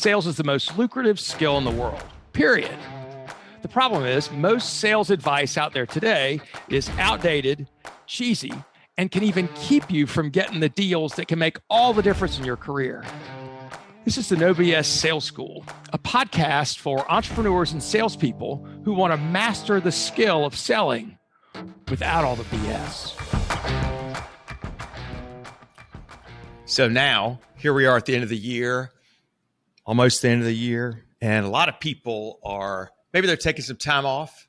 sales is the most lucrative skill in the world, period. The problem is most sales advice out there today is outdated, cheesy, and can even keep you from getting the deals that can make all the difference in your career. This is the No BS Sales School, a podcast for entrepreneurs and salespeople who want to master the skill of selling without all the BS. So now, here we are at the end of the year, almost the end of the year, and a lot of people are, maybe they're taking some time off,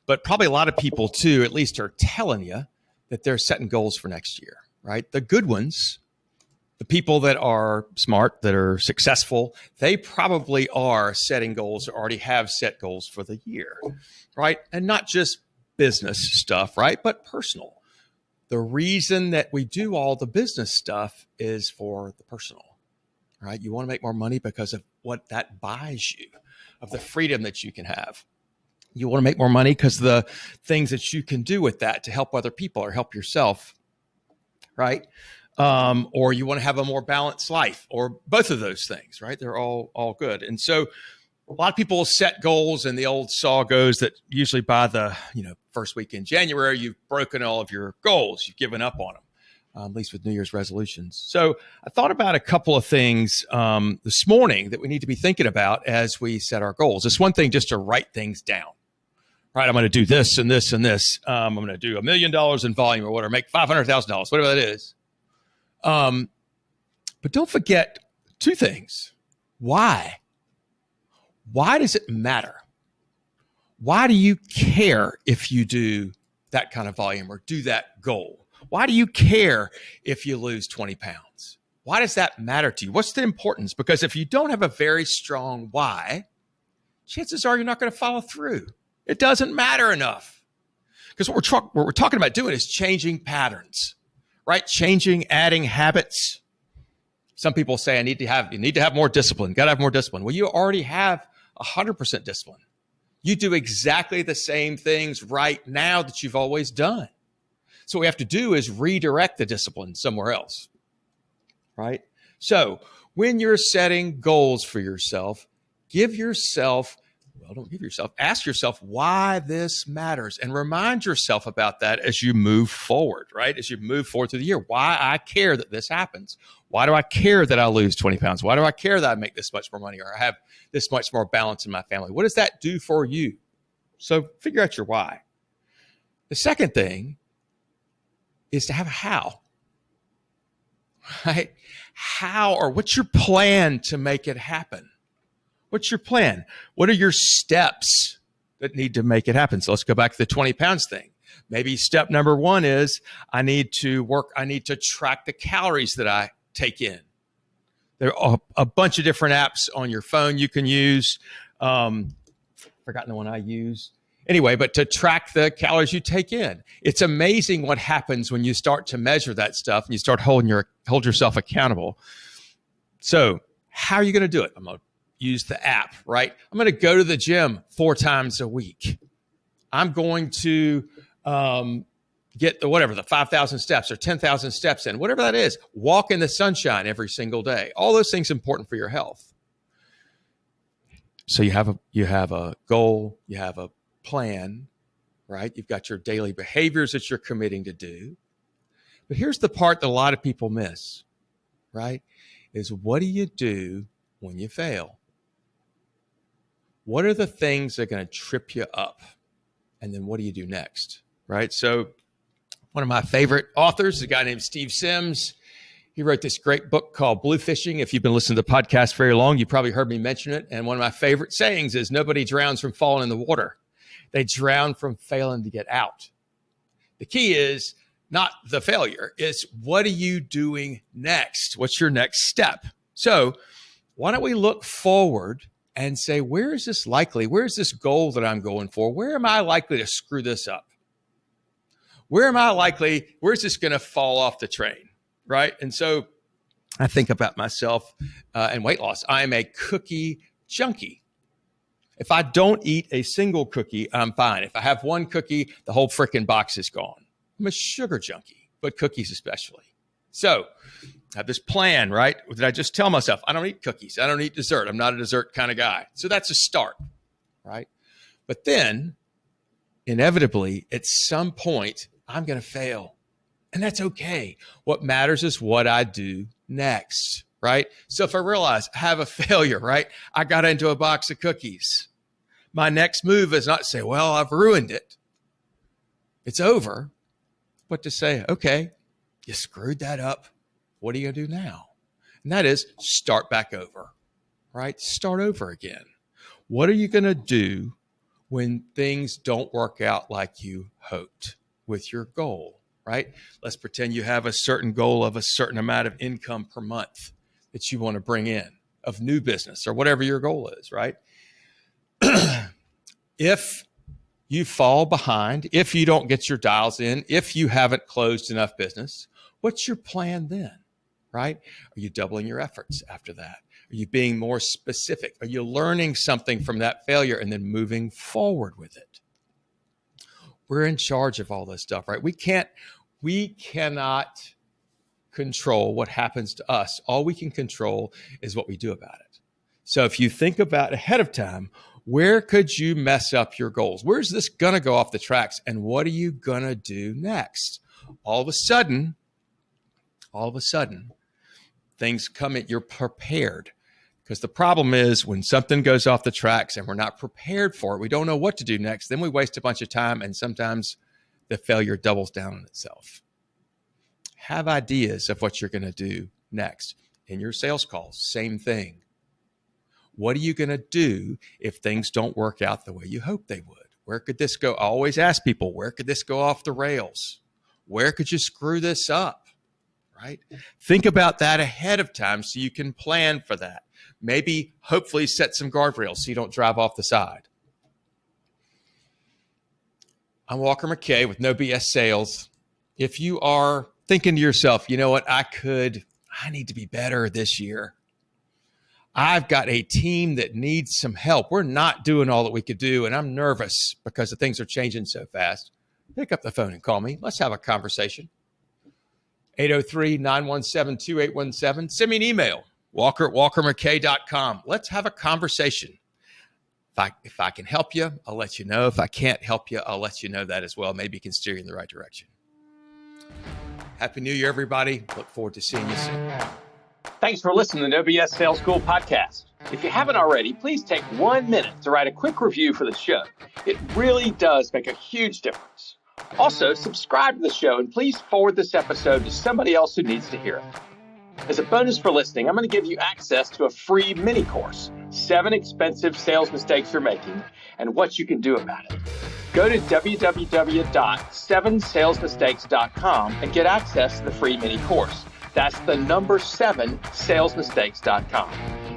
but probably a lot of people too, at least are telling you that they're setting goals for next year, right? The good ones, the people that are smart, that are successful, they probably are setting goals or already have set goals for the year, right? And not just business stuff, right? But personal. The reason that we do all the business stuff is for the personal, right? You want to make more money because of what that buys you, of the freedom that you can have. You want to make more money because of the things that you can do with that to help other people or help yourself, right? Or you want to have a more balanced life, or both of those things, right? They're all good. And so a lot of people set goals, and the old saw goes that usually by the first week in January, you've broken all of your goals. You've given up on them, at least with New Year's resolutions. So I thought about a couple of things this morning that we need to be thinking about as we set our goals. It's one thing just to write things down. Right, I'm going to do this and this and this. I'm going to do $1 million in volume or whatever, make $500,000, whatever that is. But don't forget two things. Why? Why does it matter? Why do you care if you do that kind of volume or do that goal? Why do you care if you lose 20 pounds? Why does that matter to you? What's the importance? Because if you don't have a very strong why, chances are you're not going to follow through. It doesn't matter enough. Because what we're talking about doing is changing patterns, right? Changing, adding habits. Some people say, you need to have more discipline. Got to have more discipline. Well, you already have 100% discipline. You do exactly the same things right now that you've always done. So what we have to do is redirect the discipline somewhere else, right? So when you're setting goals for yourself, ask yourself why this matters and remind yourself about that as you move forward, right? As you move forward through the year, why I care that this happens. Why do I care that I lose 20 pounds? Why do I care that I make this much more money or I have this much more balance in my family? What does that do for you? So figure out your why. The second thing is to have a how, right? How, or what's your plan to make it happen? What's your plan? What are your steps that need to make it happen? So let's go back to the 20 pounds thing. Maybe step number one is I need to track the calories that I take in. There are a bunch of different apps on your phone you can use. Forgotten the one I use. Anyway, but to track the calories you take in. It's amazing what happens when you start to measure that stuff and you start hold yourself accountable. So how are you going to do it? I'm going to use the app, right? I'm going to go to the gym 4 times a week. I'm going to get the 5,000 steps or 10,000 steps in, whatever that is. Walk in the sunshine every single day. All those things important for your health. So you have a goal, you have a plan, right? You've got your daily behaviors that you're committing to do. But here's the part that a lot of people miss, right? Is what do you do when you fail? What are the things that are going to trip you up? And then what do you do next, right? So one of my favorite authors is a guy named Steve Sims. He wrote this great book called Blue Fishing. If you've been listening to the podcast very long, you probably heard me mention it. And one of my favorite sayings is nobody drowns from falling in the water. They drown from failing to get out. The key is not the failure. It's what are you doing next? What's your next step? So why don't we look forward and say, where is this goal that I'm going for? Where am I likely to screw this up? Where's this going to fall off the train, right? And so I think about myself and weight loss. I'm a cookie junkie. If I don't eat a single cookie, I'm fine. If I have one cookie, the whole freaking box is gone. I'm a sugar junkie, but cookies especially. So I have this plan, right? Did I just tell myself, I don't eat cookies. I don't eat dessert. I'm not a dessert kind of guy. So that's a start, right? But then inevitably at some point, I'm going to fail. And that's okay. What matters is what I do next, right? So if I realize I have a failure, right? I got into a box of cookies. My next move is not to say, well, I've ruined it. It's over. But to say, okay, you screwed that up. What are you going to do now? And that is start back over, right? Start over again. What are you going to do when things don't work out like you hoped with your goal, right? Let's pretend you have a certain goal of a certain amount of income per month that you want to bring in of new business or whatever your goal is, right? If you fall behind, if you don't get your dials in, if you haven't closed enough business, what's your plan then, right? Are you doubling your efforts after that? Are you being more specific? Are you learning something from that failure and then moving forward with it? We're in charge of all this stuff, right? We cannot control what happens to us. All we can control is what we do about it. So if you think about ahead of time, where could you mess up your goals? Where's this going to go off the tracks? And what are you going to do next? All of a sudden, things come in, you're prepared. Because the problem is when something goes off the tracks and we're not prepared for it, we don't know what to do next, then we waste a bunch of time and sometimes the failure doubles down on itself. Have ideas of what you're going to do next. In your sales calls, same thing. What are you going to do if things don't work out the way you hope they would? Where could this go? I always ask people, where could this go off the rails? Where could you screw this up? Right? Think about that ahead of time so you can plan for that. Maybe, hopefully, set some guardrails so you don't drive off the side. I'm Walker McKay with No BS Sales. If you are thinking to yourself, you know what, I need to be better this year. I've got a team that needs some help. We're not doing all that we could do, and I'm nervous because the things are changing so fast. Pick up the phone and call me. Let's have a conversation. 803-917-2817. Send me an email, walker@walkermckay.com. Let's have a conversation. If I can help you, I'll let you know. If I can't help you, I'll let you know that as well. Maybe it can steer you in the right direction. Happy New Year, everybody. Look forward to seeing you soon. Thanks for listening to No BS Sales School podcast. If you haven't already, please take 1 minute to write a quick review for the show. It really does make a huge difference. Also, subscribe to the show and please forward this episode to somebody else who needs to hear it. As a bonus for listening, I'm going to give you access to a free mini course, 7 expensive sales mistakes you're making and what you can do about it. Go to www.7salesmistakes.com and get access to the free mini course. That's the number 7salesmistakes.com.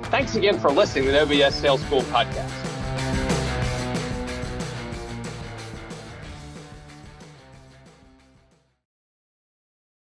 Thanks again for listening to the No BS Sales School podcast.